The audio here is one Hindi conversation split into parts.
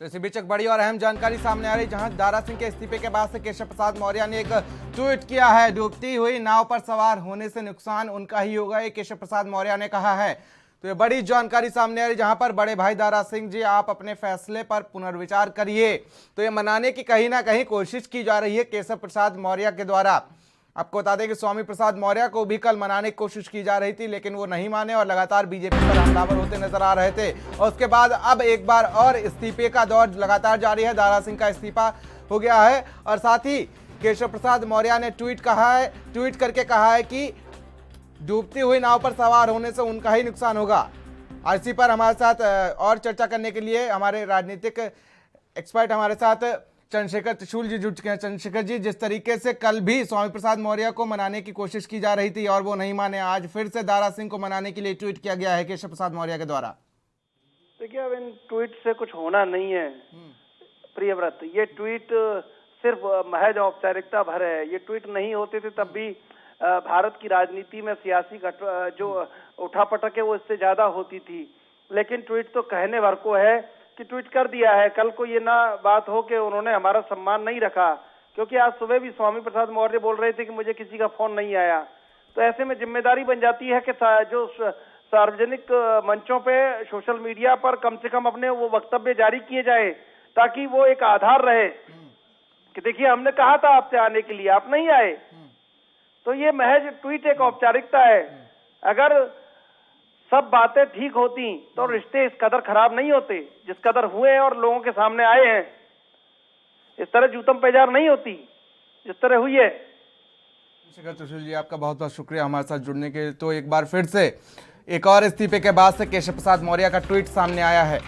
तो इसी बीच एक बड़ी और अहम जानकारी सामने आ रही, जहां दारा सिंह के इस्तीफे के बाद से केशव प्रसाद मौर्य ने एक ट्वीट किया है। डूबती हुई नाव पर सवार होने से नुकसान उनका ही होगा, ये केशव प्रसाद मौर्य ने कहा है। तो ये बड़ी जानकारी सामने आ रही, जहां पर बड़े भाई दारा सिंह जी, आप अपने फैसले पर पुनर्विचार करिए। तो ये मनाने की कहीं ना कहीं कोशिश की जा रही है केशव प्रसाद मौर्य के द्वारा। आपको बता दें कि स्वामी प्रसाद मौर्य को भी कल मनाने की कोशिश की जा रही थी, लेकिन वो नहीं माने और लगातार बीजेपी पर हमलावर होते नजर आ रहे थे। और उसके बाद अब एक बार और इस्तीफे का दौर लगातार जारी है। दारा सिंह का इस्तीफा हो गया है और साथ ही केशव प्रसाद मौर्य ने ट्वीट करके कहा है कि डूबती हुई नाव पर सवार होने से उनका ही नुकसान होगा। इसी पर हमारे साथ और चर्चा करने के लिए हमारे राजनीतिक एक्सपर्ट हमारे साथ चंद्रशेखर त्रिशूल जी जुड़ चुके हैं। चंद्रशेखर जी, जिस तरीके से कल भी स्वामी प्रसाद मौर्य को मनाने की कोशिश की जा रही थी और वो नहीं माने, आज फिर से दारा सिंह को मनाने के लिए ट्वीट किया गया है केशव प्रसाद मौर्य के द्वारा। देखिए, अब इन ट्वीट से कुछ होना नहीं है प्रियव्रत। ये ट्वीट सिर्फ महज औपचारिकता भर है। ये ट्वीट नहीं होते थे तब भी भारत की राजनीति में सियासी जो उठापटक है वो इससे ज्यादा होती थी। लेकिन ट्वीट तो कहने भर को है कि ट्वीट कर दिया है। कल को ये ना बात हो कि उन्होंने हमारा सम्मान नहीं रखा, क्योंकि आज सुबह भी स्वामी प्रसाद मौर्य बोल रहे थे कि मुझे किसी का फोन नहीं आया। तो ऐसे में जिम्मेदारी बन जाती है कि जो सार्वजनिक मंचों पे, सोशल मीडिया पर कम से कम अपने वो वक्तव्य जारी किए जाए, ताकि वो एक आधार रहे कि देखिए हमने कहा था आपसे आने के लिए, आप नहीं आए। तो ये महज ट्वीट एक औपचारिकता है। अगर सब बातें ठीक होती तो रिश्ते इस कदर खराब नहीं होते जिस कदर हुए हैं और लोगों के सामने आए हैं। इस तरह जूतम पेजार नहीं होती जिस तरह हुई है। चंद्रशेखर त्रिशूल जी, आपका बहुत बहुत शुक्रिया हमारे साथ जुड़ने के लिए। तो एक बार फिर से एक और इस्तीफे के बाद से केशव प्रसाद मौर्य का ट्वीट सामने आया है।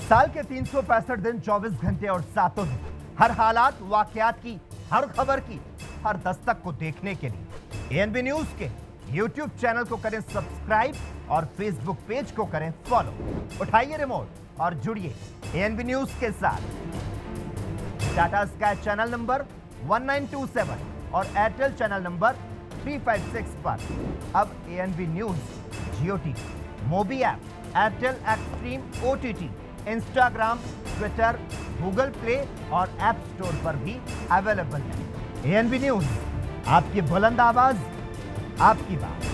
साल के 365 दिन 24 घंटे और 7 दिन, हर हालात वाकयात की, हर खबर की, हर दस्तक को देखने के लिए एएनबी न्यूज के यूट्यूब चैनल को करें सब्सक्राइब और फेसबुक पेज को करें फॉलो। उठाइए रिमोट और जुड़िए एएनबी न्यूज के साथ। टाटा स्काई चैनल नंबर 1927 और एयरटेल चैनल नंबर 356 पर अब ANB news Jio TV, mobi app, Airtel Xtreme OTT, Instagram, Twitter, Google Play और ऐप स्टोर पर भी अवेलेबल है। एएनबी न्यूज, आपकी बुलंद आवाज, आपकी बात।